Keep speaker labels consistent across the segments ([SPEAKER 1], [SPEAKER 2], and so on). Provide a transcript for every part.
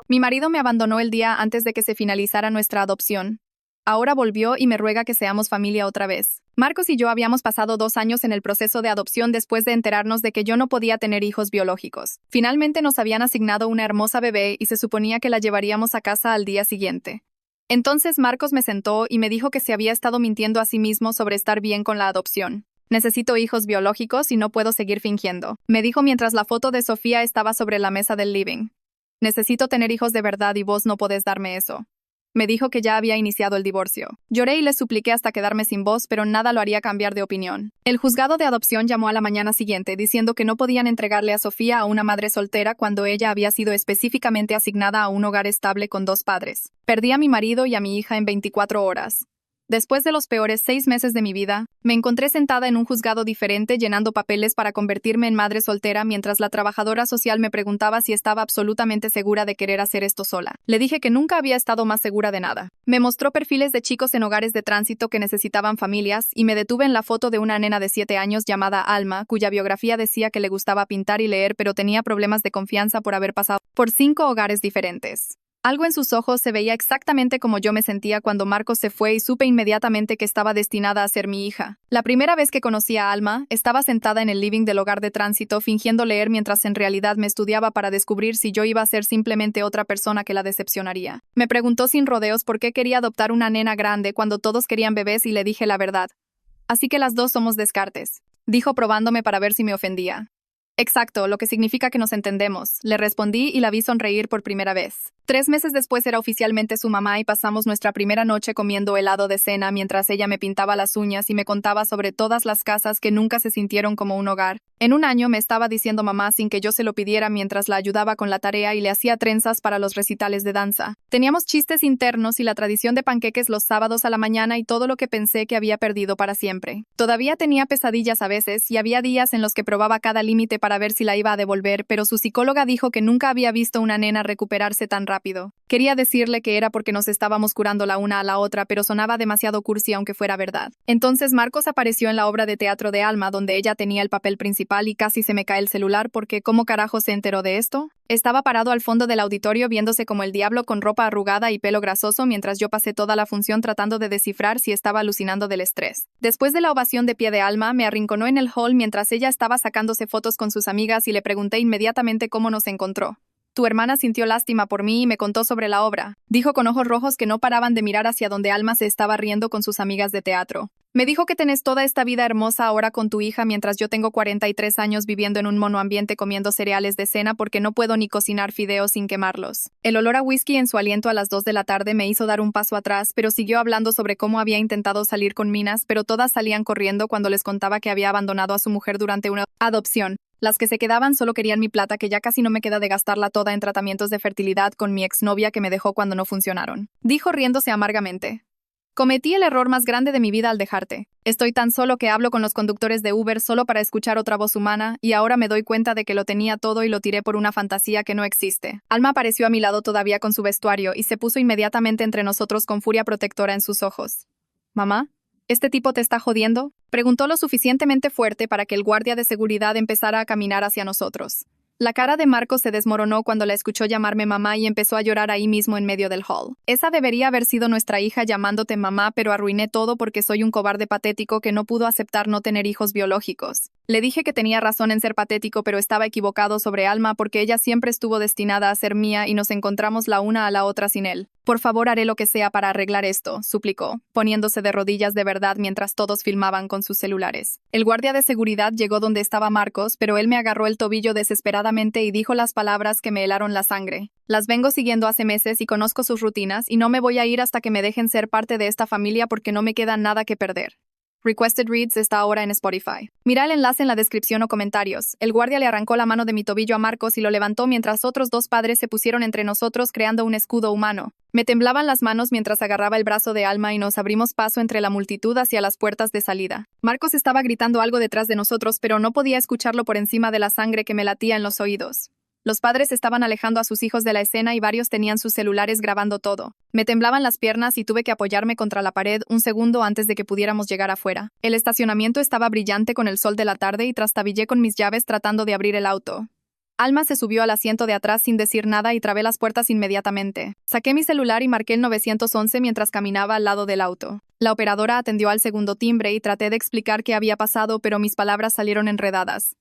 [SPEAKER 1] Mi marido me abandonó el día antes de que se finalizara nuestra adopción. Ahora volvió y me ruega que seamos familia otra vez. Marcos y yo habíamos pasado 2 años en el proceso de adopción después de enterarnos de que yo no podía tener hijos biológicos. Finalmente nos habían asignado una hermosa bebé y se suponía que la llevaríamos a casa al día siguiente. Entonces Marcos me sentó y me dijo que se había estado mintiendo a sí mismo sobre estar bien con la adopción. Necesito hijos biológicos y no puedo seguir fingiendo, me dijo mientras la foto de Sofía estaba sobre la mesa del living. Necesito tener hijos de verdad y vos no podés darme eso. Me dijo que ya había iniciado el divorcio. Lloré y le supliqué hasta quedarme sin voz, pero nada lo haría cambiar de opinión. El juzgado de adopción llamó a la mañana siguiente diciendo que no podían entregarle a Sofía a una madre soltera cuando ella había sido específicamente asignada a un hogar estable con 2 padres. Perdí a mi marido y a mi hija en 24 horas. Después de los peores 6 meses de mi vida, me encontré sentada en un juzgado diferente llenando papeles para convertirme en madre soltera mientras la trabajadora social me preguntaba si estaba absolutamente segura de querer hacer esto sola. Le dije que nunca había estado más segura de nada. Me mostró perfiles de chicos en hogares de tránsito que necesitaban familias y me detuve en la foto de una nena de 7 años llamada Alma, cuya biografía decía que le gustaba pintar y leer pero tenía problemas de confianza por haber pasado por 5 hogares diferentes. Algo en sus ojos se veía exactamente como yo me sentía cuando Marcos se fue y supe inmediatamente que estaba destinada a ser mi hija. La primera vez que conocí a Alma, estaba sentada en el living del hogar de tránsito fingiendo leer mientras en realidad me estudiaba para descubrir si yo iba a ser simplemente otra persona que la decepcionaría. Me preguntó sin rodeos por qué quería adoptar una nena grande cuando todos querían bebés y le dije la verdad. Así que las dos somos descartes, dijo probándome para ver si me ofendía. Exacto, lo que significa que nos entendemos, le respondí y la vi sonreír por primera vez. 3 meses después era oficialmente su mamá y pasamos nuestra primera noche comiendo helado de cena mientras ella me pintaba las uñas y me contaba sobre todas las casas que nunca se sintieron como un hogar. En un año me estaba diciendo mamá sin que yo se lo pidiera mientras la ayudaba con la tarea y le hacía trenzas para los recitales de danza. Teníamos chistes internos y la tradición de panqueques los sábados a la mañana y todo lo que pensé que había perdido para siempre. Todavía tenía pesadillas a veces y había días en los que probaba cada límite para ver si la iba a devolver, pero su psicóloga dijo que nunca había visto una nena recuperarse tan rápido. Quería decirle que era porque nos estábamos curando la una a la otra, pero sonaba demasiado cursi aunque fuera verdad. Entonces Marcos apareció en la obra de teatro de Alma, donde ella tenía el papel principal y casi se me cae el celular porque ¿cómo carajo se enteró de esto? Estaba parado al fondo del auditorio viéndose como el diablo con ropa arrugada y pelo grasoso mientras yo pasé toda la función tratando de descifrar si estaba alucinando del estrés. Después de la ovación de pie de Alma, me arrinconó en el hall mientras ella estaba sacándose fotos con sus amigas y le pregunté inmediatamente cómo nos encontró. Tu hermana sintió lástima por mí y me contó sobre la obra, dijo con ojos rojos que no paraban de mirar hacia donde Alma se estaba riendo con sus amigas de teatro. Me dijo que tenés toda esta vida hermosa ahora con tu hija mientras yo tengo 43 años viviendo en un monoambiente comiendo cereales de cena porque no puedo ni cocinar fideos sin quemarlos. El olor a whisky en su aliento a las 2 de la tarde me hizo dar un paso atrás, pero siguió hablando sobre cómo había intentado salir con minas, pero todas salían corriendo cuando les contaba que había abandonado a su mujer durante una adopción. Las que se quedaban solo querían mi plata, que ya casi no me queda de gastarla toda en tratamientos de fertilidad con mi exnovia que me dejó cuando no funcionaron. Dijo riéndose amargamente. Cometí el error más grande de mi vida al dejarte. Estoy tan solo que hablo con los conductores de Uber solo para escuchar otra voz humana y ahora me doy cuenta de que lo tenía todo y lo tiré por una fantasía que no existe. Alma apareció a mi lado todavía con su vestuario y se puso inmediatamente entre nosotros con furia protectora en sus ojos. ¿Mamá? ¿Este tipo te está jodiendo? Preguntó lo suficientemente fuerte para que el guardia de seguridad empezara a caminar hacia nosotros. La cara de Marcos se desmoronó cuando la escuchó llamarme mamá y empezó a llorar ahí mismo en medio del hall. Esa debería haber sido nuestra hija llamándote mamá, pero arruiné todo porque soy un cobarde patético que no pudo aceptar no tener hijos biológicos. Le dije que tenía razón en ser patético, pero estaba equivocado sobre Alma porque ella siempre estuvo destinada a ser mía y nos encontramos la una a la otra sin él. Por favor, haré lo que sea para arreglar esto, suplicó, poniéndose de rodillas de verdad mientras todos filmaban con sus celulares. El guardia de seguridad llegó donde estaba Marcos, pero él me agarró el tobillo desesperadamente y dijo las palabras que me helaron la sangre. Las vengo siguiendo hace meses y conozco sus rutinas y no me voy a ir hasta que me dejen ser parte de esta familia porque no me queda nada que perder. Requested Reads está ahora en Spotify. Mira el enlace en la descripción o comentarios. El guardia le arrancó la mano de mi tobillo a Marcos y lo levantó mientras otros 2 padres se pusieron entre nosotros creando un escudo humano. Me temblaban las manos mientras agarraba el brazo de Alma y nos abrimos paso entre la multitud hacia las puertas de salida. Marcos estaba gritando algo detrás de nosotros, pero no podía escucharlo por encima de la sangre que me latía en los oídos. Los padres estaban alejando a sus hijos de la escena y varios tenían sus celulares grabando todo. Me temblaban las piernas y tuve que apoyarme contra la pared un segundo antes de que pudiéramos llegar afuera. El estacionamiento estaba brillante con el sol de la tarde y trastabillé con mis llaves tratando de abrir el auto. Alma se subió al asiento de atrás sin decir nada y trabé las puertas inmediatamente. Saqué mi celular y marqué el 911 mientras caminaba al lado del auto. La operadora atendió al segundo timbre y traté de explicar qué había pasado, pero mis palabras salieron enredadas.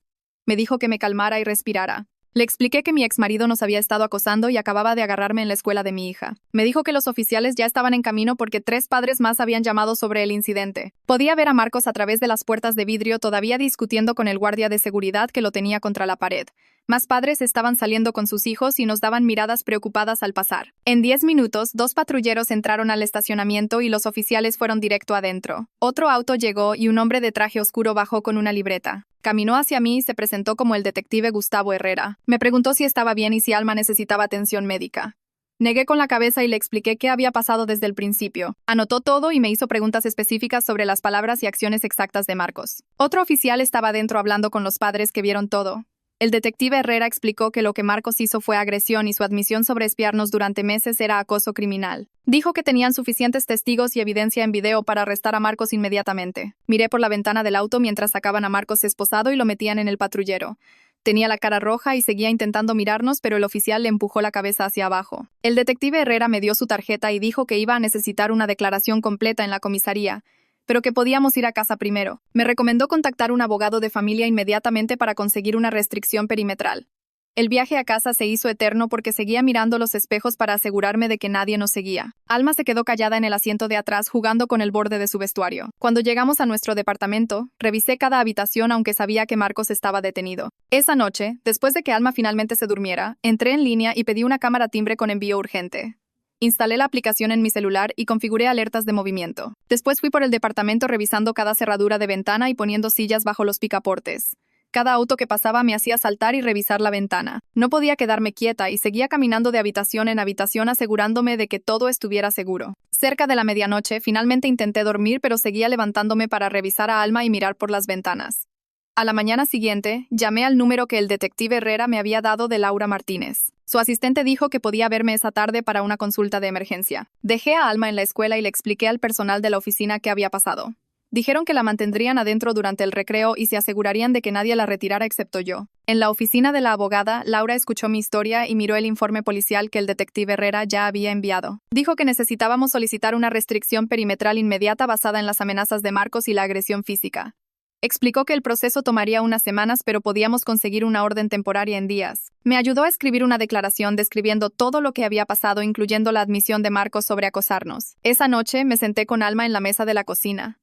[SPEAKER 1] Me dijo que me calmara y respirara. Le expliqué que mi exmarido nos había estado acosando y acababa de agarrarme en la escuela de mi hija. Me dijo que los oficiales ya estaban en camino porque 3 padres más habían llamado sobre el incidente. Podía ver a Marcos a través de las puertas de vidrio todavía discutiendo con el guardia de seguridad que lo tenía contra la pared. Más padres estaban saliendo con sus hijos y nos daban miradas preocupadas al pasar. En 10 minutos, 2 patrulleros entraron al estacionamiento y los oficiales fueron directo adentro. Otro auto llegó y un hombre de traje oscuro bajó con una libreta. Caminó hacia mí y se presentó como el detective Gustavo Herrera. Me preguntó si estaba bien y si Alma necesitaba atención médica. Negué con la cabeza y le expliqué qué había pasado desde el principio. Anotó todo y me hizo preguntas específicas sobre las palabras y acciones exactas de Marcos. Otro oficial estaba adentro hablando con los padres que vieron todo. El detective Herrera explicó que lo que Marcos hizo fue agresión y su admisión sobre espiarnos durante meses era acoso criminal. Dijo que tenían suficientes testigos y evidencia en video para arrestar a Marcos inmediatamente. Miré por la ventana del auto mientras sacaban a Marcos esposado y lo metían en el patrullero. Tenía la cara roja y seguía intentando mirarnos, pero el oficial le empujó la cabeza hacia abajo. El detective Herrera me dio su tarjeta y dijo que iba a necesitar una declaración completa en la comisaría, pero que podíamos ir a casa primero. Me recomendó contactar un abogado de familia inmediatamente para conseguir una restricción perimetral. El viaje a casa se hizo eterno porque seguía mirando los espejos para asegurarme de que nadie nos seguía. Alma se quedó callada en el asiento de atrás jugando con el borde de su vestuario. Cuando llegamos a nuestro departamento, revisé cada habitación aunque sabía que Marcos estaba detenido. Esa noche, después de que Alma finalmente se durmiera, entré en línea y pedí una cámara timbre con envío urgente. Instalé la aplicación en mi celular y configuré alertas de movimiento. Después fui por el departamento revisando cada cerradura de ventana y poniendo sillas bajo los picaportes. Cada auto que pasaba me hacía saltar y revisar la ventana. No podía quedarme quieta y seguía caminando de habitación en habitación asegurándome de que todo estuviera seguro. Cerca de la medianoche, finalmente intenté dormir, pero seguía levantándome para revisar a Alma y mirar por las ventanas. A la mañana siguiente, llamé al número que el detective Herrera me había dado de Laura Martínez. Su asistente dijo que podía verme esa tarde para una consulta de emergencia. Dejé a Alma en la escuela y le expliqué al personal de la oficina qué había pasado. Dijeron que la mantendrían adentro durante el recreo y se asegurarían de que nadie la retirara excepto yo. En la oficina de la abogada, Laura escuchó mi historia y miró el informe policial que el detective Herrera ya había enviado. Dijo que necesitábamos solicitar una restricción perimetral inmediata basada en las amenazas de Marcos y la agresión física. Explicó que el proceso tomaría unas semanas, pero podíamos conseguir una orden temporaria en días. Me ayudó a escribir una declaración describiendo todo lo que había pasado, incluyendo la admisión de Marcos sobre acosarnos. Esa noche me senté con Alma en la mesa de la cocina.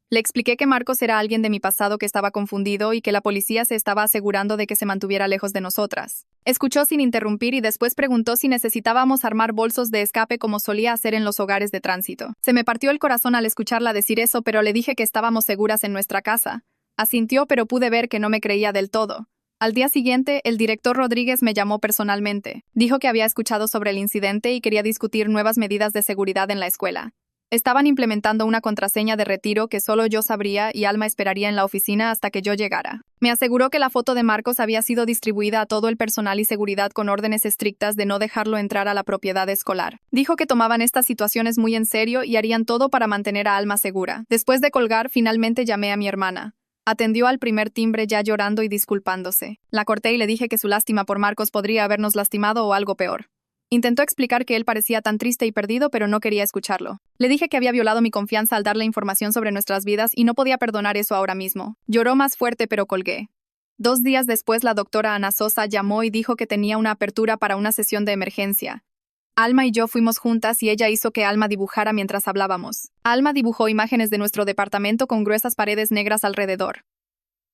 [SPEAKER 1] Le expliqué que Marcos era alguien de mi pasado que estaba confundido y que la policía se estaba asegurando de que se mantuviera lejos de nosotras. Escuchó sin interrumpir y después preguntó si necesitábamos armar bolsos de escape como solía hacer en los hogares de tránsito. Se me partió el corazón al escucharla decir eso, pero le dije que estábamos seguras en nuestra casa. Asintió, pero pude ver que no me creía del todo. Al día siguiente, el director Rodríguez me llamó personalmente. Dijo que había escuchado sobre el incidente y quería discutir nuevas medidas de seguridad en la escuela. Estaban implementando una contraseña de retiro que solo yo sabría y Alma esperaría en la oficina hasta que yo llegara. Me aseguró que la foto de Marcos había sido distribuida a todo el personal y seguridad con órdenes estrictas de no dejarlo entrar a la propiedad escolar. Dijo que tomaban estas situaciones muy en serio y harían todo para mantener a Alma segura. Después de colgar, finalmente llamé a mi hermana. Atendió al primer timbre ya llorando y disculpándose. La corté y le dije que su lástima por Marcos podría habernos lastimado o algo peor. Intentó explicar que él parecía tan triste y perdido, pero no quería escucharlo. Le dije que había violado mi confianza al darle información sobre nuestras vidas y no podía perdonar eso ahora mismo. Lloró más fuerte, pero colgué. 2 días después, la doctora Ana Sosa llamó y dijo que tenía una apertura para una sesión de emergencia. Alma y yo fuimos juntas y ella hizo que Alma dibujara mientras hablábamos. Alma dibujó imágenes de nuestro departamento con gruesas paredes negras alrededor.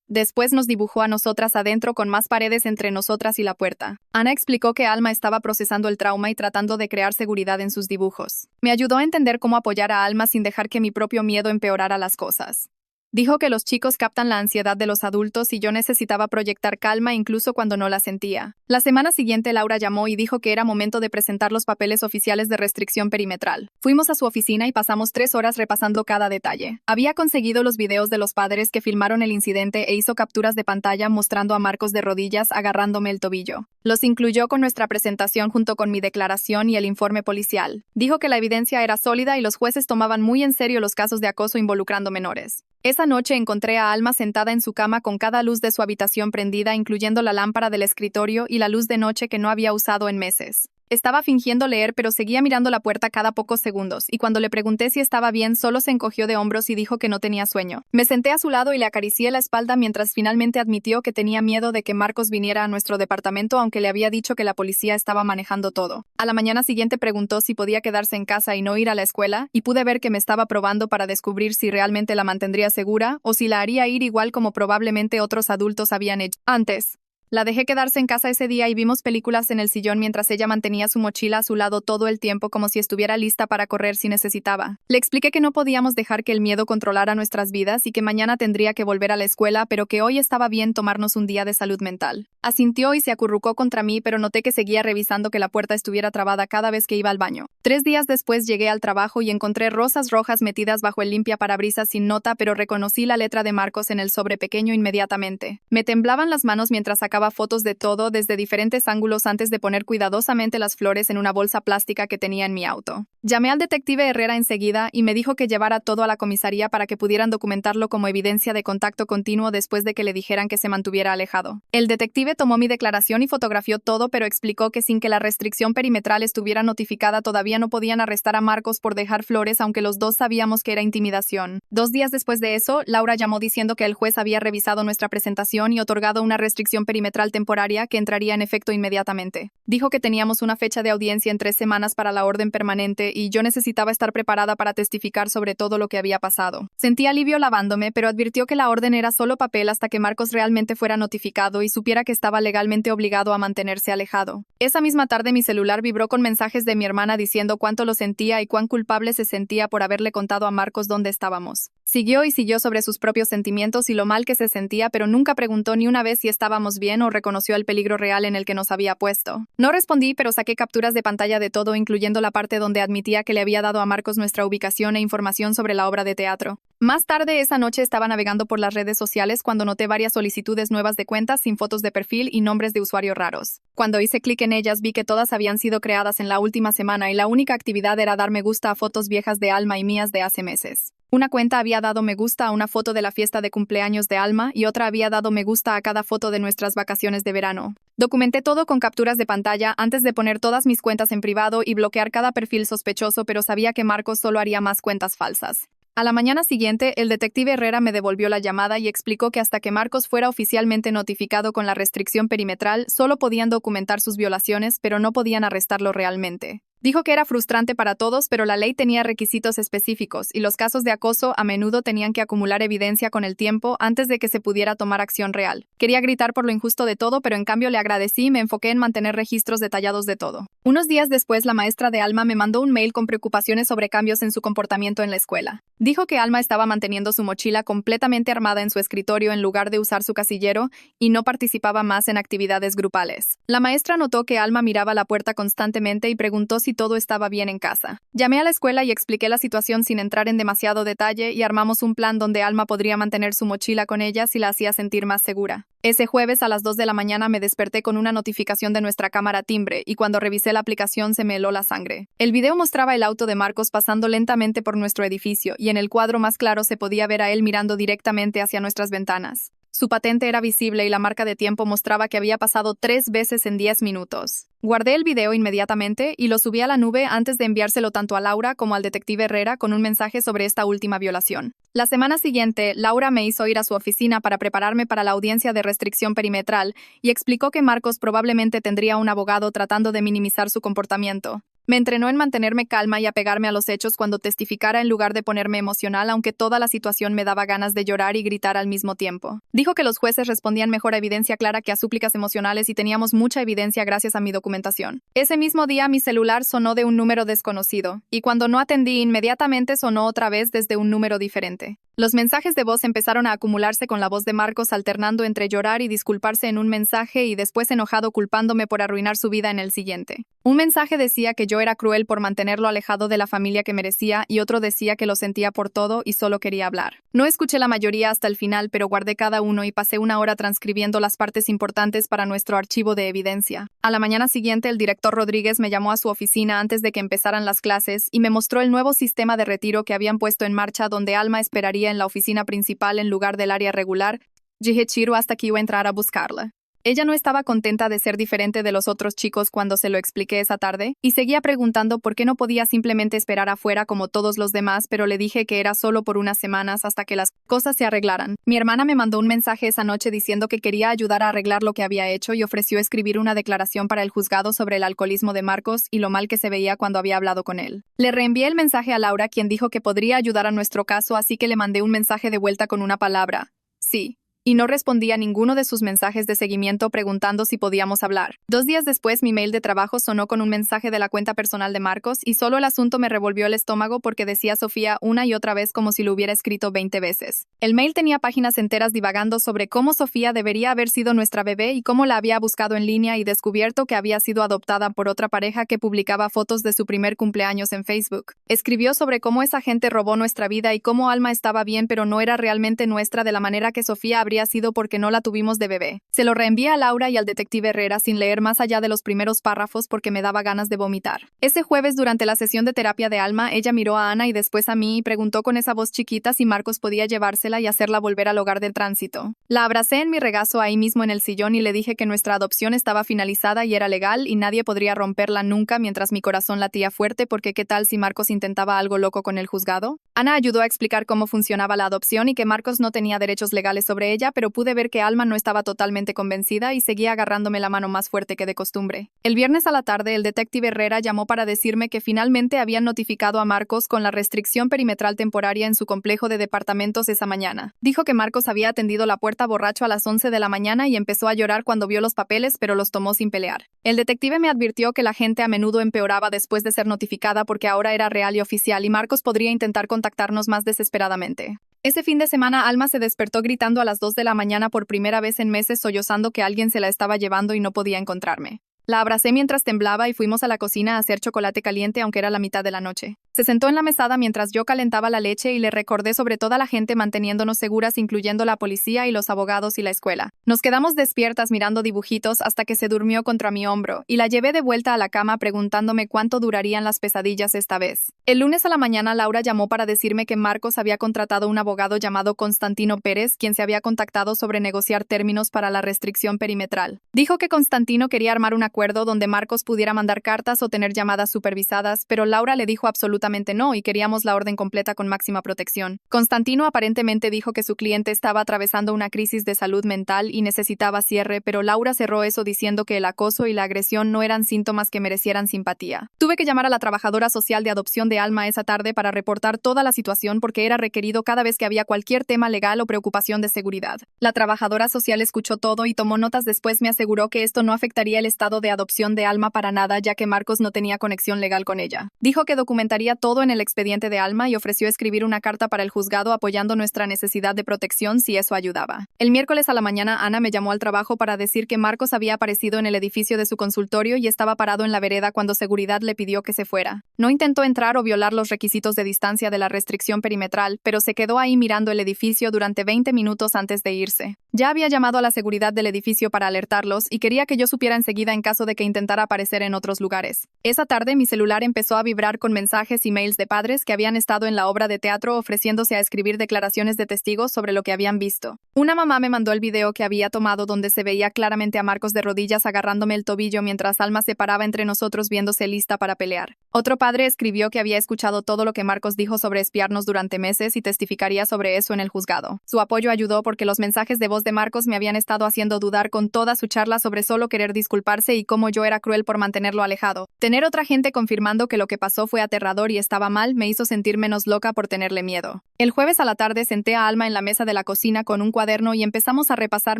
[SPEAKER 1] Después nos dibujó a nosotras adentro con más paredes entre nosotras y la puerta. Ana explicó que Alma estaba procesando el trauma y tratando de crear seguridad en sus dibujos. Me ayudó a entender cómo apoyar a Alma sin dejar que mi propio miedo empeorara las cosas. Dijo que los chicos captan la ansiedad de los adultos y yo necesitaba proyectar calma incluso cuando no la sentía. La semana siguiente Laura llamó y dijo que era momento de presentar los papeles oficiales de restricción perimetral. Fuimos a su oficina y pasamos 3 horas repasando cada detalle. Había conseguido los videos de los padres que filmaron el incidente e hizo capturas de pantalla mostrando a Marcos de rodillas agarrándome el tobillo. Los incluyó con nuestra presentación junto con mi declaración y el informe policial. Dijo que la evidencia era sólida y los jueces tomaban muy en serio los casos de acoso involucrando menores. Esa noche encontré a Alma sentada en su cama con cada luz de su habitación prendida, incluyendo la lámpara del escritorio y la luz de noche que no había usado en meses. Estaba fingiendo leer, pero seguía mirando la puerta cada pocos segundos, y cuando le pregunté si estaba bien, solo se encogió de hombros y dijo que no tenía sueño. Me senté a su lado y le acaricié la espalda mientras finalmente admitió que tenía miedo de que Marcos viniera a nuestro departamento, aunque le había dicho que la policía estaba manejando todo. A la mañana siguiente preguntó si podía quedarse en casa y no ir a la escuela, y pude ver que me estaba probando para descubrir si realmente la mantendría segura o si la haría ir igual como probablemente otros adultos habían hecho antes. La dejé quedarse en casa ese día y vimos películas en el sillón mientras ella mantenía su mochila a su lado todo el tiempo como si estuviera lista para correr si necesitaba. Le expliqué que no podíamos dejar que el miedo controlara nuestras vidas y que mañana tendría que volver a la escuela, pero que hoy estaba bien tomarnos un día de salud mental. Asintió y se acurrucó contra mí, pero noté que seguía revisando que la puerta estuviera trabada cada vez que iba al baño. 3 días después llegué al trabajo y encontré rosas rojas metidas bajo el limpiaparabrisas sin nota, pero reconocí la letra de Marcos en el sobre pequeño inmediatamente. Me temblaban las manos mientras sacaba fotos de todo desde diferentes ángulos antes de poner cuidadosamente las flores en una bolsa plástica que tenía en mi auto. Llamé al detective Herrera enseguida y me dijo que llevara todo a la comisaría para que pudieran documentarlo como evidencia de contacto continuo después de que le dijeran que se mantuviera alejado. El detective tomó mi declaración y fotografió todo, pero explicó que sin que la restricción perimetral estuviera notificada todavía no podían arrestar a Marcos por dejar flores, aunque los dos sabíamos que era intimidación. 2 días después de eso, Laura llamó diciendo que el juez había revisado nuestra presentación y otorgado una restricción perimetral temporaria que entraría en efecto inmediatamente. Dijo que teníamos una fecha de audiencia en 3 semanas para la orden permanente y yo necesitaba estar preparada para testificar sobre todo lo que había pasado. Sentí alivio lavándome, pero advirtió que la orden era solo papel hasta que Marcos realmente fuera notificado y supiera que estaba legalmente obligado a mantenerse alejado. Esa misma tarde mi celular vibró con mensajes de mi hermana diciendo cuánto lo sentía y cuán culpable se sentía por haberle contado a Marcos dónde estábamos. Siguió y siguió sobre sus propios sentimientos y lo mal que se sentía, pero nunca preguntó ni una vez si estábamos bien o reconoció el peligro real en el que nos había puesto. No respondí, pero saqué capturas de pantalla de todo, incluyendo la parte donde admitía que le había dado a Marcos nuestra ubicación e información sobre la obra de teatro. Más tarde esa noche estaba navegando por las redes sociales cuando noté varias solicitudes nuevas de cuentas sin fotos de perfil y nombres de usuario raros. Cuando hice clic en ellas vi que todas habían sido creadas en la última semana y la única actividad era dar me gusta a fotos viejas de Alma y mías de hace meses. Una cuenta había dado me gusta a una foto de la fiesta de cumpleaños de Alma y otra había dado me gusta a cada foto de nuestras vacaciones de verano. Documenté todo con capturas de pantalla antes de poner todas mis cuentas en privado y bloquear cada perfil sospechoso, pero sabía que Marcos solo haría más cuentas falsas. A la mañana siguiente, el detective Herrera me devolvió la llamada y explicó que hasta que Marcos fuera oficialmente notificado con la restricción perimetral, solo podían documentar sus violaciones, pero no podían arrestarlo realmente. Dijo que era frustrante para todos, pero la ley tenía requisitos específicos y los casos de acoso a menudo tenían que acumular evidencia con el tiempo antes de que se pudiera tomar acción real. Quería gritar por lo injusto de todo, pero en cambio le agradecí y me enfoqué en mantener registros detallados de todo. Unos días después, la maestra de Alma me mandó un mail con preocupaciones sobre cambios en su comportamiento en la escuela. Dijo que Alma estaba manteniendo su mochila completamente armada en su escritorio en lugar de usar su casillero y no participaba más en actividades grupales. La maestra notó que Alma miraba la puerta constantemente y preguntó si todo estaba bien en casa. Llamé a la escuela y expliqué la situación sin entrar en demasiado detalle y armamos un plan donde Alma podría mantener su mochila con ella si la hacía sentir más segura. Ese jueves a las 2 de la mañana me desperté con una notificación de nuestra cámara timbre y cuando revisé la aplicación se me heló la sangre. El video mostraba el auto de Marcos pasando lentamente por nuestro edificio y en el cuadro más claro se podía ver a él mirando directamente hacia nuestras ventanas. Su patente era visible y la marca de tiempo mostraba que había pasado 3 veces en 10 minutos. Guardé el video inmediatamente y lo subí a la nube antes de enviárselo tanto a Laura como al detective Herrera con un mensaje sobre esta última violación. La semana siguiente, Laura me hizo ir a su oficina para prepararme para la audiencia de restricción perimetral y explicó que Marcos probablemente tendría un abogado tratando de minimizar su comportamiento. Me entrenó en mantenerme calma y apegarme a los hechos cuando testificara en lugar de ponerme emocional, aunque toda la situación me daba ganas de llorar y gritar al mismo tiempo. Dijo que los jueces respondían mejor a evidencia clara que a súplicas emocionales y teníamos mucha evidencia gracias a mi documentación. Ese mismo día mi celular sonó de un número desconocido, y cuando no atendí inmediatamente sonó otra vez desde un número diferente. Los mensajes de voz empezaron a acumularse con la voz de Marcos alternando entre llorar y disculparse en un mensaje y después enojado culpándome por arruinar su vida en el siguiente. Un mensaje decía que yo era cruel por mantenerlo alejado de la familia que merecía y otro decía que lo sentía por todo y solo quería hablar. No escuché la mayoría hasta el final, pero guardé cada uno y pasé una hora transcribiendo las partes importantes para nuestro archivo de evidencia. A la mañana siguiente, el director Rodríguez me llamó a su oficina antes de que empezaran las clases y me mostró el nuevo sistema de retiro que habían puesto en marcha donde Alma esperaría estaría en la oficina principal en lugar del área regular, dije Chiro hasta que iba a entrar a buscarla. Ella no estaba contenta de ser diferente de los otros chicos cuando se lo expliqué esa tarde, y seguía preguntando por qué no podía simplemente esperar afuera como todos los demás, pero le dije que era solo por unas semanas hasta que las cosas se arreglaran. Mi hermana me mandó un mensaje esa noche diciendo que quería ayudar a arreglar lo que había hecho y ofreció escribir una declaración para el juzgado sobre el alcoholismo de Marcos y lo mal que se veía cuando había hablado con él. Le reenvié el mensaje a Laura, quien dijo que podría ayudar a nuestro caso, así que le mandé un mensaje de vuelta con una palabra: sí. Y no respondí a ninguno de sus mensajes de seguimiento preguntando si podíamos hablar. 2 días después, mi mail de trabajo sonó con un mensaje de la cuenta personal de Marcos y solo el asunto me revolvió el estómago porque decía Sofía una y otra vez como si lo hubiera escrito 20 veces. El mail tenía páginas enteras divagando sobre cómo Sofía debería haber sido nuestra bebé y cómo la había buscado en línea y descubierto que había sido adoptada por otra pareja que publicaba fotos de su primer cumpleaños en Facebook. Escribió sobre cómo esa gente robó nuestra vida y cómo Alma estaba bien pero no era realmente nuestra de la manera que Sofía habría sido porque no la tuvimos de bebé. Se lo reenvié a Laura y al detective Herrera sin leer más allá de los primeros párrafos porque me daba ganas de vomitar. Ese jueves, durante la sesión de terapia de Alma, ella miró a Ana y después a mí y preguntó con esa voz chiquita si Marcos podía llevársela y hacerla volver al hogar del tránsito. La abracé en mi regazo ahí mismo en el sillón y le dije que nuestra adopción estaba finalizada y era legal y nadie podría romperla nunca mientras mi corazón latía fuerte porque ¿qué tal si Marcos intentaba algo loco con el juzgado? Ana ayudó a explicar cómo funcionaba la adopción y que Marcos no tenía derechos legales sobre ella, pero pude ver que Alma no estaba totalmente convencida y seguía agarrándome la mano más fuerte que de costumbre. El viernes a la tarde, el detective Herrera llamó para decirme que finalmente habían notificado a Marcos con la restricción perimetral temporaria en su complejo de departamentos esa mañana. Dijo que Marcos había atendido la puerta borracho a las 11 de la mañana y empezó a llorar cuando vio los papeles, pero los tomó sin pelear. El detective me advirtió que la gente a menudo empeoraba después de ser notificada porque ahora era real y oficial y Marcos podría intentar contactarnos más desesperadamente. Ese fin de semana, Alma se despertó gritando a las 2 de la mañana por primera vez en meses, sollozando que alguien se la estaba llevando y no podía encontrarme. La abracé mientras temblaba y fuimos a la cocina a hacer chocolate caliente aunque era la mitad de la noche. Se sentó en la mesada mientras yo calentaba la leche y le recordé sobre toda la gente manteniéndonos seguras, incluyendo la policía y los abogados y la escuela. Nos quedamos despiertas mirando dibujitos hasta que se durmió contra mi hombro y la llevé de vuelta a la cama preguntándome cuánto durarían las pesadillas esta vez. El lunes a la mañana Laura llamó para decirme que Marcos había contratado un abogado llamado Constantino Pérez, quien se había contactado sobre negociar términos para la restricción perimetral. Dijo que Constantino quería armar un acuerdo donde Marcos pudiera mandar cartas o tener llamadas supervisadas, pero Laura le dijo absolutamente no y queríamos la orden completa con máxima protección. Constantino aparentemente dijo que su cliente estaba atravesando una crisis de salud mental y necesitaba cierre, pero Laura cerró eso diciendo que el acoso y la agresión no eran síntomas que merecieran simpatía. Tuve que llamar a la trabajadora social de adopción de Alma esa tarde para reportar toda la situación porque era requerido cada vez que había cualquier tema legal o preocupación de seguridad. La trabajadora social escuchó todo y tomó notas. Después me aseguró que esto no afectaría el estado de adopción de Alma para nada, ya que Marcos no tenía conexión legal con ella. Dijo que documentaría todo en el expediente de Alma y ofreció escribir una carta para el juzgado apoyando nuestra necesidad de protección si eso ayudaba. El miércoles a la mañana Ana me llamó al trabajo para decir que Marcos había aparecido en el edificio de su consultorio y estaba parado en la vereda cuando seguridad le pidió que se fuera. No intentó entrar o violar los requisitos de distancia de la restricción perimetral, pero se quedó ahí mirando el edificio durante 20 minutos antes de irse. Ya había llamado a la seguridad del edificio para alertarlos y quería que yo supiera enseguida en caso de que intentara aparecer en otros lugares. Esa tarde mi celular empezó a vibrar con mensajes y mails de padres que habían estado en la obra de teatro ofreciéndose a escribir declaraciones de testigos sobre lo que habían visto. Una mamá me mandó el video que había tomado donde se veía claramente a Marcos de rodillas agarrándome el tobillo mientras Alma se paraba entre nosotros viéndose lista para pelear. Otro padre escribió que había escuchado todo lo que Marcos dijo sobre espiarnos durante meses y testificaría sobre eso en el juzgado. Su apoyo ayudó porque los mensajes de voz de Marcos me habían estado haciendo dudar con toda su charla sobre solo querer disculparse y cómo yo era cruel por mantenerlo alejado. Tener otra gente confirmando que lo que pasó fue aterrador y estaba mal me hizo sentir menos loca por tenerle miedo. El jueves a la tarde senté a Alma en la mesa de la cocina con un cuaderno y empezamos a repasar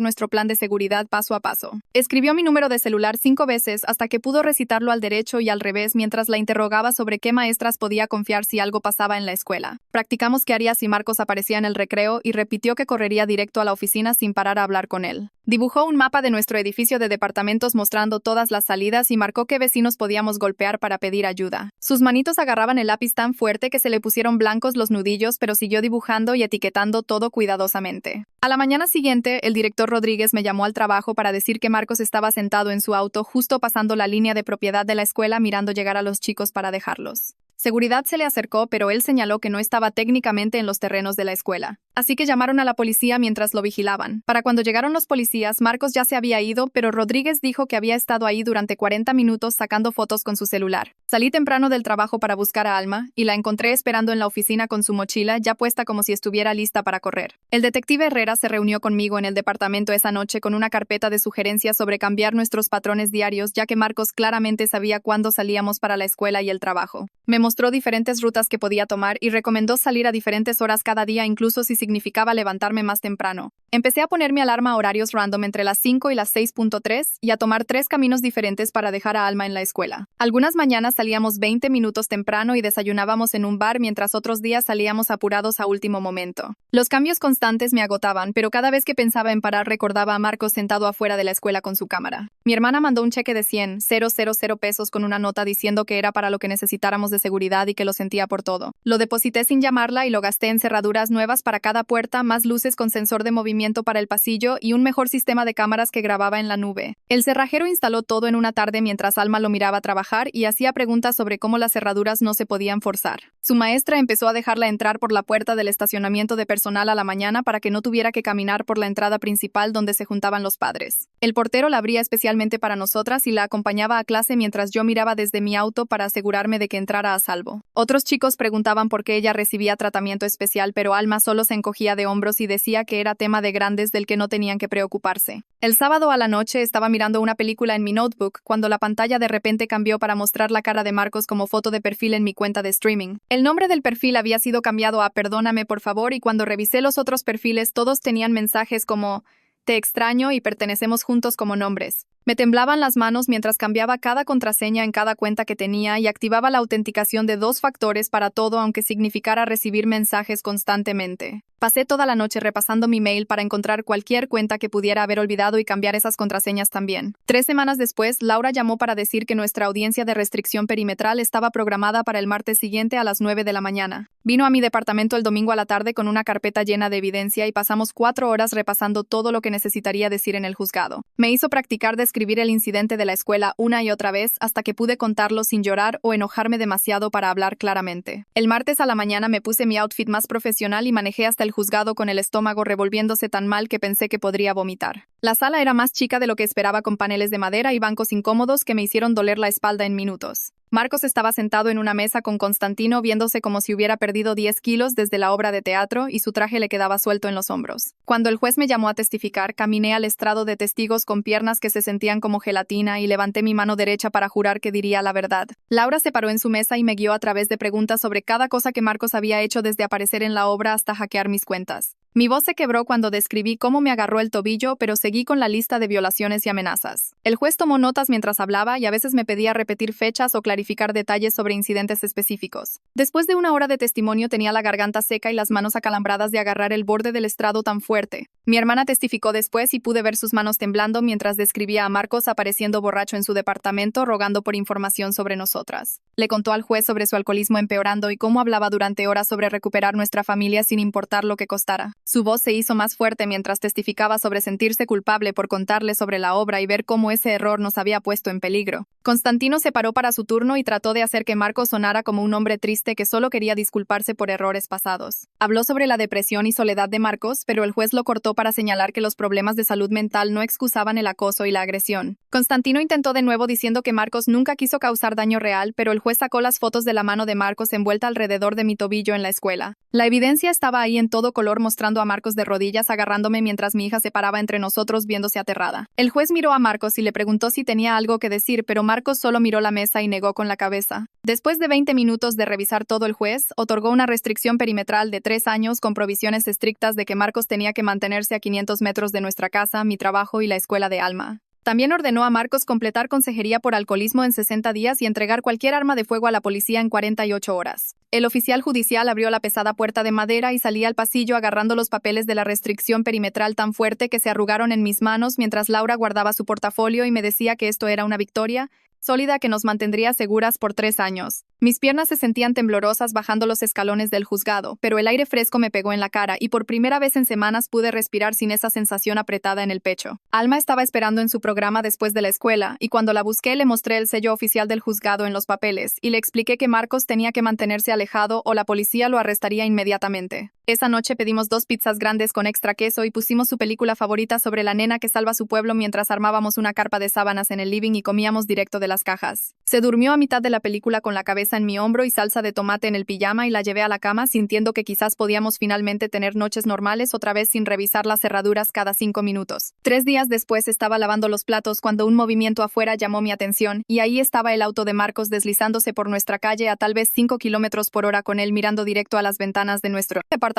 [SPEAKER 1] nuestro plan de seguridad paso a paso. Escribió mi número de celular 5 veces hasta que pudo recitarlo al derecho y al revés mientras la interrogaba sobre qué maestras podía confiar si algo pasaba en la escuela. Practicamos qué haría si Marcos aparecía en el recreo y repitió que correría directo a la oficina sin parar a hablar con él. Dibujó un mapa de nuestro edificio de departamentos mostrando todas las salidas y marcó qué vecinos podíamos golpear para pedir ayuda. Sus manitos agarraban el lápiz tan fuerte que se le pusieron blancos los nudillos, pero siguió dibujando y etiquetando todo cuidadosamente. A la mañana siguiente, el director Rodríguez me llamó al trabajo para decir que Marcos estaba sentado en su auto justo pasando la línea de propiedad de la escuela mirando llegar a los chicos para dejarlos. Seguridad se le acercó, pero él señaló que no estaba técnicamente en los terrenos de la escuela. así que llamaron a la policía mientras lo vigilaban. Para cuando llegaron los policías, Marcos ya se había ido, pero Rodríguez dijo que había estado ahí durante 40 minutos sacando fotos con su celular. Salí temprano del trabajo para buscar a Alma, y la encontré esperando en la oficina con su mochila ya puesta como si estuviera lista para correr. El detective Herrera se reunió conmigo en el departamento esa noche con una carpeta de sugerencias sobre cambiar nuestros patrones diarios, ya que Marcos claramente sabía cuándo salíamos para la escuela y el trabajo. Me mostró diferentes rutas que podía tomar y recomendó salir a diferentes horas cada día, incluso si significaba levantarme más temprano. Empecé a poner mi alarma a horarios random entre las 5 y las 6:3 y a tomar 3 caminos diferentes para dejar a Alma en la escuela. Algunas mañanas salíamos 20 minutos temprano y desayunábamos en un bar, mientras otros días salíamos apurados a último momento. Los cambios constantes me agotaban, pero cada vez que pensaba en parar recordaba a Marcos sentado afuera de la escuela con su cámara. Mi hermana mandó un cheque de 100,000 pesos con una nota diciendo que era para lo que necesitáramos de seguridad y que lo sentía por todo. Lo deposité sin llamarla y lo gasté en cerraduras nuevas para cada puerta, más luces con sensor de movimiento para el pasillo y un mejor sistema de cámaras que grababa en la nube. El cerrajero instaló todo en una tarde mientras Alma lo miraba trabajar y hacía preguntas sobre cómo las cerraduras no se podían forzar. Su maestra empezó a dejarla entrar por la puerta del estacionamiento de personal a la mañana para que no tuviera que caminar por la entrada principal donde se juntaban los padres. El portero la abría especialmente para nosotras y la acompañaba a clase mientras yo miraba desde mi auto para asegurarme de que entrara a salvo. Otros chicos preguntaban por qué ella recibía tratamiento especial, pero Alma solo se encogía de hombros y decía que era tema de grandes del que no tenían que preocuparse. El sábado a la noche estaba mirando una película en mi notebook cuando la pantalla de repente cambió para mostrar la cara de Marcos como foto de perfil en mi cuenta de streaming. El nombre del perfil había sido cambiado a "Perdóname por favor", y cuando revisé los otros perfiles todos tenían mensajes como "Te extraño" y "Pertenecemos juntos" como nombres. Me temblaban las manos mientras cambiaba cada contraseña en cada cuenta que tenía y activaba la autenticación de 2 factores para todo, aunque significara recibir mensajes constantemente. Pasé toda la noche repasando mi mail para encontrar cualquier cuenta que pudiera haber olvidado y cambiar esas contraseñas también. 3 semanas después, Laura llamó para decir que nuestra audiencia de restricción perimetral estaba programada para el martes siguiente a las 9 de la mañana. Vino a mi departamento el domingo a la tarde con una carpeta llena de evidencia y pasamos 4 horas repasando todo lo que necesitaría decir en el juzgado. Me hizo practicar describir el incidente de la escuela una y otra vez hasta que pude contarlo sin llorar o enojarme demasiado para hablar claramente. El martes a la mañana me puse mi outfit más profesional y manejé hasta el juzgado con el estómago revolviéndose tan mal que pensé que podría vomitar. La sala era más chica de lo que esperaba, con paneles de madera y bancos incómodos que me hicieron doler la espalda en minutos. Marcos estaba sentado en una mesa con Constantino viéndose como si hubiera perdido 10 kilos desde la obra de teatro y su traje le quedaba suelto en los hombros. Cuando el juez me llamó a testificar, caminé al estrado de testigos con piernas que se sentían como gelatina y levanté mi mano derecha para jurar que diría la verdad. Laura se paró en su mesa y me guió a través de preguntas sobre cada cosa que Marcos había hecho desde aparecer en la obra hasta hackear mis cuentas. Mi voz se quebró cuando describí cómo me agarró el tobillo, pero seguí con la lista de violaciones y amenazas. El juez tomó notas mientras hablaba y a veces me pedía repetir fechas o clarificar detalles sobre incidentes específicos. Después de una hora de testimonio tenía la garganta seca y las manos acalambradas de agarrar el borde del estrado tan fuerte. Mi hermana testificó después y pude ver sus manos temblando mientras describía a Marcos apareciendo borracho en su departamento rogando por información sobre nosotras. Le contó al juez sobre su alcoholismo empeorando y cómo hablaba durante horas sobre recuperar nuestra familia sin importar lo que costara. Su voz se hizo más fuerte mientras testificaba sobre sentirse culpable por contarle sobre la obra y ver cómo ese error nos había puesto en peligro. Constantino se paró para su turno y trató de hacer que Marcos sonara como un hombre triste que solo quería disculparse por errores pasados. Habló sobre la depresión y soledad de Marcos, pero el juez lo cortó para señalar que los problemas de salud mental no excusaban el acoso y la agresión. Constantino intentó de nuevo diciendo que Marcos nunca quiso causar daño real, pero el juez sacó las fotos de la mano de Marcos envuelta alrededor de mi tobillo en la escuela. La evidencia estaba ahí en todo color, mostrando a Marcos de rodillas agarrándome mientras mi hija se paraba entre nosotros viéndose aterrada. El juez miró a Marcos y le preguntó si tenía algo que decir, pero Marcos solo miró la mesa y negó con la cabeza. Después de 20 minutos de revisar todo, el juez otorgó una restricción perimetral de 3 años con provisiones estrictas de que Marcos tenía que mantenerse a 500 metros de nuestra casa, mi trabajo y la escuela de Alma. También ordenó a Marcos completar consejería por alcoholismo en 60 días y entregar cualquier arma de fuego a la policía en 48 horas. El oficial judicial abrió la pesada puerta de madera y salí al pasillo agarrando los papeles de la restricción perimetral tan fuerte que se arrugaron en mis manos mientras Laura guardaba su portafolio y me decía que esto era una victoria sólida que nos mantendría seguras por 3 años. Mis piernas se sentían temblorosas bajando los escalones del juzgado, pero el aire fresco me pegó en la cara y por primera vez en semanas pude respirar sin esa sensación apretada en el pecho. Alma estaba esperando en su programa después de la escuela, y cuando la busqué le mostré el sello oficial del juzgado en los papeles, y le expliqué que Marcos tenía que mantenerse alejado o la policía lo arrestaría inmediatamente. Esa noche pedimos 2 pizzas grandes con extra queso y pusimos su película favorita sobre la nena que salva su pueblo mientras armábamos una carpa de sábanas en el living y comíamos directo de las cajas. Se durmió a mitad de la película con la cabeza en mi hombro y salsa de tomate en el pijama y la llevé a la cama sintiendo que quizás podíamos finalmente tener noches normales otra vez sin revisar las cerraduras cada 5 minutos. 3 días después estaba lavando los platos cuando un movimiento afuera llamó mi atención y ahí estaba el auto de Marcos deslizándose por nuestra calle a tal vez 5 kilómetros por hora con él mirando directo a las ventanas de nuestro departamento.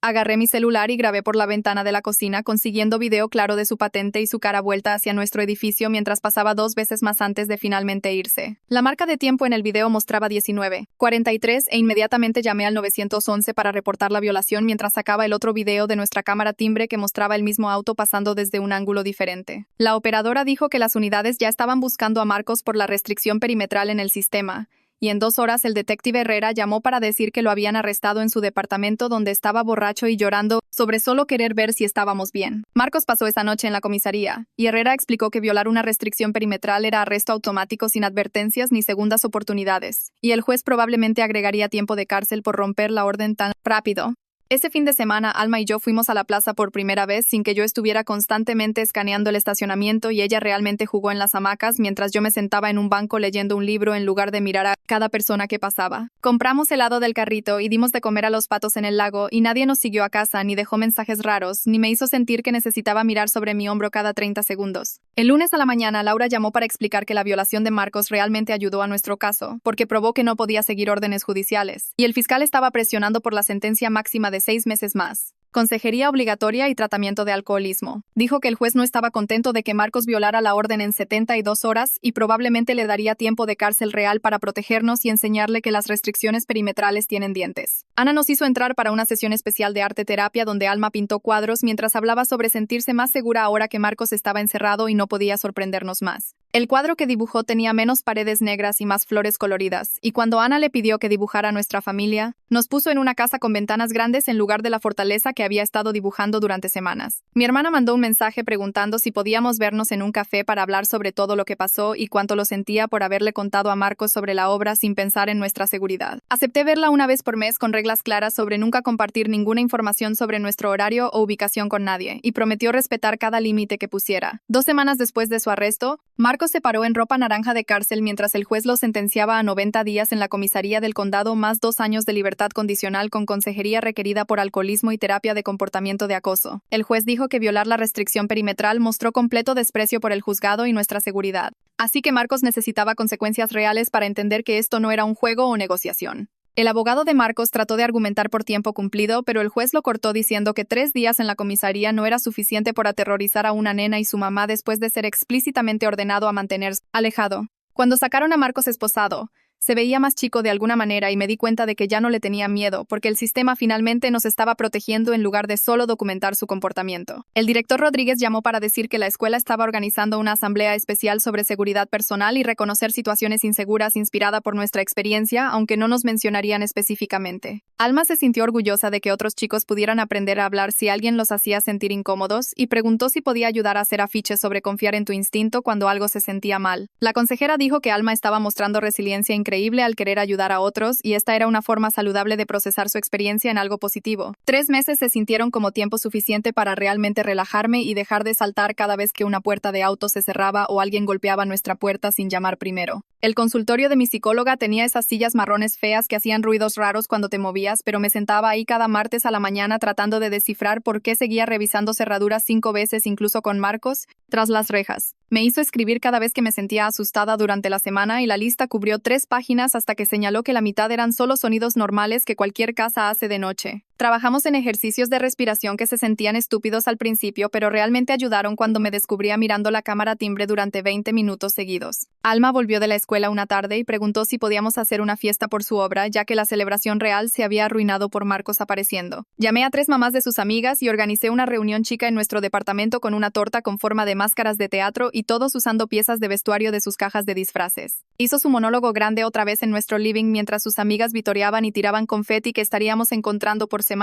[SPEAKER 1] Agarré mi celular y grabé por la ventana de la cocina, consiguiendo video claro de su patente y su cara vuelta hacia nuestro edificio mientras pasaba 2 veces más antes de finalmente irse. La marca de tiempo en el video mostraba 19:43 e inmediatamente llamé al 911 para reportar la violación mientras sacaba el otro video de nuestra cámara timbre que mostraba el mismo auto pasando desde un ángulo diferente. La operadora dijo que las unidades ya estaban buscando a Marcos por la restricción perimetral en el sistema, y en 2 horas el detective Herrera llamó para decir que lo habían arrestado en su departamento donde estaba borracho y llorando sobre solo querer ver si estábamos bien. Marcos pasó esa noche en la comisaría, y Herrera explicó que violar una restricción perimetral era arresto automático sin advertencias ni segundas oportunidades, y el juez probablemente agregaría tiempo de cárcel por romper la orden tan rápido. Ese fin de semana, Alma y yo fuimos a la plaza por primera vez sin que yo estuviera constantemente escaneando el estacionamiento y ella realmente jugó en las hamacas mientras yo me sentaba en un banco leyendo un libro en lugar de mirar a cada persona que pasaba. Compramos helado del carrito y dimos de comer a los patos en el lago y nadie nos siguió a casa ni dejó mensajes raros ni me hizo sentir que necesitaba mirar sobre mi hombro cada 30 segundos. El lunes a la mañana, Laura llamó para explicar que la violación de Marcos realmente ayudó a nuestro caso, porque probó que no podía seguir órdenes judiciales, y el fiscal estaba presionando por la sentencia máxima de 6 meses más. Consejería obligatoria y tratamiento de alcoholismo. Dijo que el juez no estaba contento de que Marcos violara la orden en 72 horas y probablemente le daría tiempo de cárcel real para protegernos y enseñarle que las restricciones perimetrales tienen dientes. Ana nos hizo entrar para una sesión especial de arte terapia donde Alma pintó cuadros mientras hablaba sobre sentirse más segura ahora que Marcos estaba encerrado y no podía sorprendernos más. El cuadro que dibujó tenía menos paredes negras y más flores coloridas, y cuando Ana le pidió que dibujara a nuestra familia, nos puso en una casa con ventanas grandes en lugar de la fortaleza que había estado dibujando durante semanas. Mi hermana mandó un mensaje preguntando si podíamos vernos en un café para hablar sobre todo lo que pasó y cuánto lo sentía por haberle contado a Marcos sobre la obra sin pensar en nuestra seguridad. Acepté verla una vez por mes con reglas claras sobre nunca compartir ninguna información sobre nuestro horario o ubicación con nadie, y prometió respetar cada límite que pusiera. 2 semanas después de su arresto, Marcos se paró en ropa naranja de cárcel mientras el juez lo sentenciaba a 90 días en la comisaría del condado más 2 años de libertad condicional con consejería requerida por alcoholismo y terapia de comportamiento de acoso. El juez dijo que violar la restricción perimetral mostró completo desprecio por el juzgado y nuestra seguridad. Así que Marcos necesitaba consecuencias reales para entender que esto no era un juego o negociación. El abogado de Marcos trató de argumentar por tiempo cumplido, pero el juez lo cortó diciendo que 3 días en la comisaría no era suficiente por aterrorizar a una nena y su mamá después de ser explícitamente ordenado a mantenerse alejado. Cuando sacaron a Marcos esposado, se veía más chico de alguna manera y me di cuenta de que ya no le tenía miedo, porque el sistema finalmente nos estaba protegiendo en lugar de solo documentar su comportamiento. El director Rodríguez llamó para decir que la escuela estaba organizando una asamblea especial sobre seguridad personal y reconocer situaciones inseguras inspirada por nuestra experiencia, aunque no nos mencionarían específicamente. Alma se sintió orgullosa de que otros chicos pudieran aprender a hablar si alguien los hacía sentir incómodos y preguntó si podía ayudar a hacer afiches sobre confiar en tu instinto cuando algo se sentía mal. La consejera dijo que Alma estaba mostrando resiliencia increíble al querer ayudar a otros y esta era una forma saludable de procesar su experiencia en algo positivo. 3 meses se sintieron como tiempo suficiente para realmente relajarme y dejar de saltar cada vez que una puerta de auto se cerraba o alguien golpeaba nuestra puerta sin llamar primero. El consultorio de mi psicóloga tenía esas sillas marrones feas que hacían ruidos raros cuando te movías, pero me sentaba ahí cada martes a la mañana tratando de descifrar por qué seguía revisando cerraduras 5 veces incluso con Marcos tras las rejas. Me hizo escribir cada vez que me sentía asustada durante la semana y la lista cubrió 3 páginas hasta que señaló que la mitad eran solo sonidos normales que cualquier casa hace de noche. Trabajamos en ejercicios de respiración que se sentían estúpidos al principio, pero realmente ayudaron cuando me descubría mirando la cámara timbre durante 20 minutos seguidos. Alma volvió de la escuela una tarde y preguntó si podíamos hacer una fiesta por su obra, ya que la celebración real se había arruinado por Marcos apareciendo. Llamé a 3 mamás de sus amigas y organicé una reunión chica en nuestro departamento con una torta con forma de máscaras de teatro y todos usando piezas de vestuario de sus cajas de disfraces. Hizo su monólogo grande otra vez en nuestro living mientras sus amigas vitoreaban y tiraban confeti que estaríamos encontrando por semanas.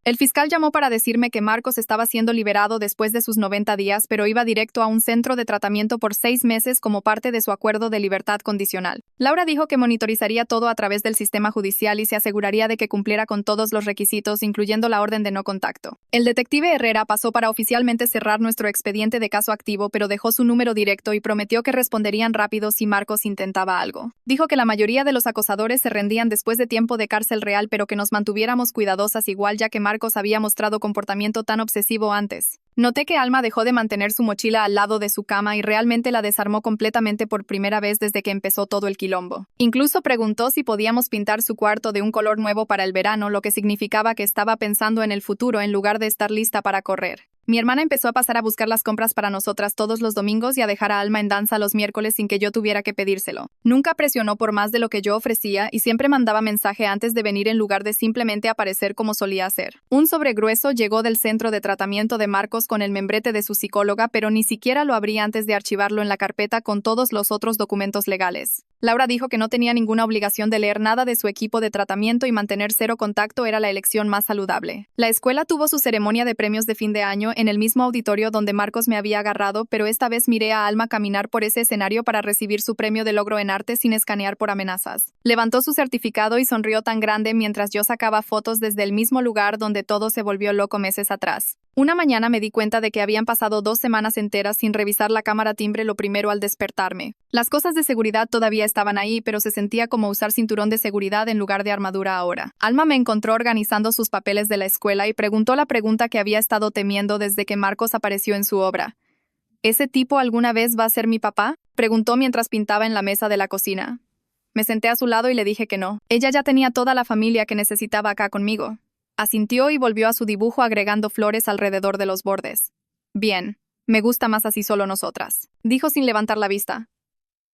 [SPEAKER 1] El fiscal llamó para decirme que Marcos estaba siendo liberado después de sus 90 días, pero iba directo a un centro de tratamiento por 6 meses como parte de su acuerdo de libertad condicional. Laura dijo que monitorizaría todo a través del sistema judicial y se aseguraría de que cumpliera con todos los requisitos, incluyendo la orden de no contacto. El detective Herrera pasó para oficialmente cerrar nuestro expediente de caso activo, pero dejó su número directo y prometió que responderían rápido si Marcos intentaba algo. Dijo que la mayoría de los acosadores se rendían después de tiempo de cárcel real, pero que nos mantuviéramos cuidadosas igual, ya que Marcos había mostrado comportamiento tan obsesivo antes. Noté que Alma dejó de mantener su mochila al lado de su cama y realmente la desarmó completamente por primera vez desde que empezó todo el quilombo. Incluso preguntó si podíamos pintar su cuarto de un color nuevo para el verano, lo que significaba que estaba pensando en el futuro en lugar de estar lista para correr. Mi hermana empezó a pasar a buscar las compras para nosotras todos los domingos y a dejar a Alma en danza los miércoles sin que yo tuviera que pedírselo. Nunca presionó por más de lo que yo ofrecía y siempre mandaba mensaje antes de venir en lugar de simplemente aparecer como solía hacer. Un sobre grueso llegó del centro de tratamiento de Marcos con el membrete de su psicóloga, pero ni siquiera lo abrí antes de archivarlo en la carpeta con todos los otros documentos legales. Laura dijo que no tenía ninguna obligación de leer nada de su equipo de tratamiento y mantener cero contacto era la elección más saludable. La escuela tuvo su ceremonia de premios de fin de año en el mismo auditorio donde Marcos me había agarrado, pero esta vez miré a Alma caminar por ese escenario para recibir su premio de logro en arte sin escanear por amenazas. Levantó su certificado y sonrió tan grande mientras yo sacaba fotos desde el mismo lugar donde todo se volvió loco meses atrás. Una mañana me di cuenta de que habían pasado 2 semanas enteras sin revisar la cámara timbre lo primero al despertarme. Las cosas de seguridad todavía estaban ahí, pero se sentía como usar cinturón de seguridad en lugar de armadura ahora. Alma me encontró organizando sus papeles de la escuela y preguntó la pregunta que había estado temiendo desde que Marcos apareció en su obra. ¿Ese tipo alguna vez va a ser mi papá?, preguntó mientras pintaba en la mesa de la cocina. Me senté a su lado y le dije que no. Ella ya tenía toda la familia que necesitaba acá conmigo. Asintió y volvió a su dibujo agregando flores alrededor de los bordes. Bien, me gusta más así solo nosotras, dijo sin levantar la vista.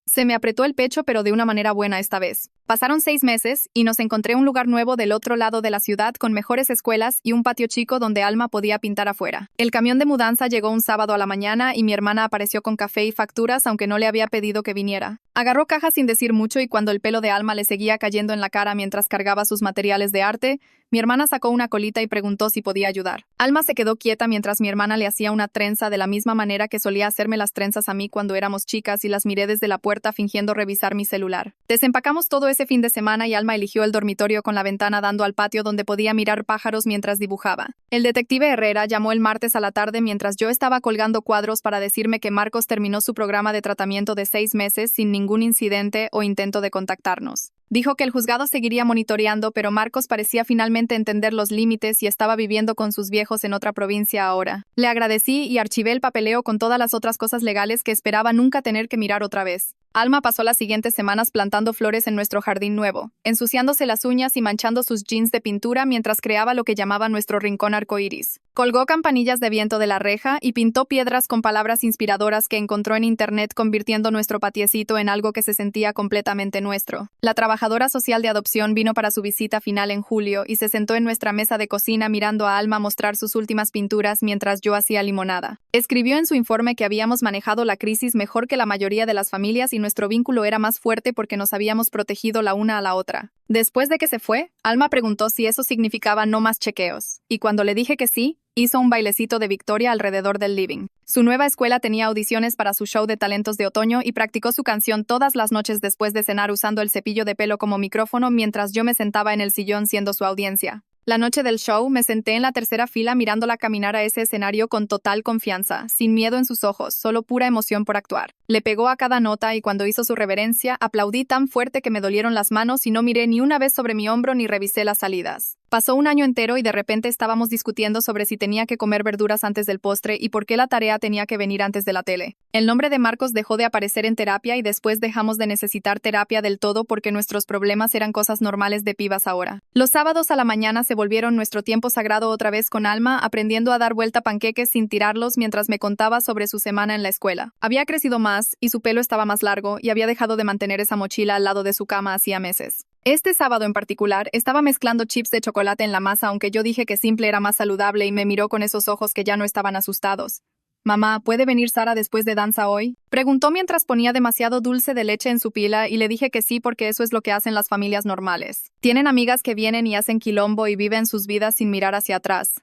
[SPEAKER 1] Se me apretó el pecho, pero de una manera buena esta vez. Pasaron 6 meses y nos encontré un lugar nuevo del otro lado de la ciudad con mejores escuelas y un patio chico donde Alma podía pintar afuera. El camión de mudanza llegó un sábado a la mañana y mi hermana apareció con café y facturas aunque no le había pedido que viniera. Agarró cajas sin decir mucho y cuando el pelo de Alma le seguía cayendo en la cara mientras cargaba sus materiales de arte, mi hermana sacó una colita y preguntó si podía ayudar. Alma se quedó quieta mientras mi hermana le hacía una trenza de la misma manera que solía hacerme las trenzas a mí cuando éramos chicas y las miré desde la puerta fingiendo revisar mi celular. Desempacamos todo ese fin de semana y Alma eligió el dormitorio con la ventana dando al patio donde podía mirar pájaros mientras dibujaba. El detective Herrera llamó el martes a la tarde mientras yo estaba colgando cuadros para decirme que Marcos terminó su programa de tratamiento de 6 meses sin ningún incidente o intento de contactarnos. Dijo que el juzgado seguiría monitoreando, pero Marcos parecía finalmente entender los límites y estaba viviendo con sus viejos en otra provincia ahora. Le agradecí y archivé el papeleo con todas las otras cosas legales que esperaba nunca tener que mirar otra vez. Alma pasó las siguientes semanas plantando flores en nuestro jardín nuevo, ensuciándose las uñas y manchando sus jeans de pintura mientras creaba lo que llamaba nuestro rincón arcoíris. Colgó campanillas de viento de la reja y pintó piedras con palabras inspiradoras que encontró en internet, convirtiendo nuestro patiecito en algo que se sentía completamente nuestro. La trabajadora social de adopción vino para su visita final en julio y se sentó en nuestra mesa de cocina mirando a Alma mostrar sus últimas pinturas mientras yo hacía limonada. Escribió en su informe que habíamos manejado la crisis mejor que la mayoría de las familias y nuestro vínculo era más fuerte porque nos habíamos protegido la una a la otra. Después de que se fue, Alma preguntó si eso significaba no más chequeos, y cuando le dije que sí, hizo un bailecito de victoria alrededor del living. Su nueva escuela tenía audiciones para su show de talentos de otoño y practicó su canción todas las noches después de cenar usando el cepillo de pelo como micrófono mientras yo me sentaba en el sillón siendo su audiencia. La noche del show me senté en la tercera fila mirándola caminar a ese escenario con total confianza, sin miedo en sus ojos, solo pura emoción por actuar. Le pegó a cada nota y cuando hizo su reverencia, aplaudí tan fuerte que me dolieron las manos y no miré ni una vez sobre mi hombro ni revisé las salidas. Pasó un año entero y de repente estábamos discutiendo sobre si tenía que comer verduras antes del postre y por qué la tarea tenía que venir antes de la tele. El nombre de Marcos dejó de aparecer en terapia y después dejamos de necesitar terapia del todo porque nuestros problemas eran cosas normales de pibas ahora. Los sábados a la mañana se volvieron nuestro tiempo sagrado otra vez con Alma, aprendiendo a dar vuelta panqueques sin tirarlos mientras me contaba sobre su semana en la escuela. Había crecido más y su pelo estaba más largo y había dejado de mantener esa mochila al lado de su cama hacía meses. Este sábado en particular, estaba mezclando chips de chocolate en la masa aunque yo dije que simple era más saludable y me miró con esos ojos que ya no estaban asustados. «Mamá, ¿puede venir Sara después de danza hoy?», preguntó mientras ponía demasiado dulce de leche en su pila y le dije que sí porque eso es lo que hacen las familias normales. Tienen amigas que vienen y hacen quilombo y viven sus vidas sin mirar hacia atrás.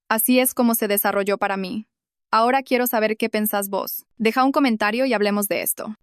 [SPEAKER 1] Así es como se desarrolló para mí. Ahora quiero saber qué pensás vos. Deja un comentario y hablemos de esto.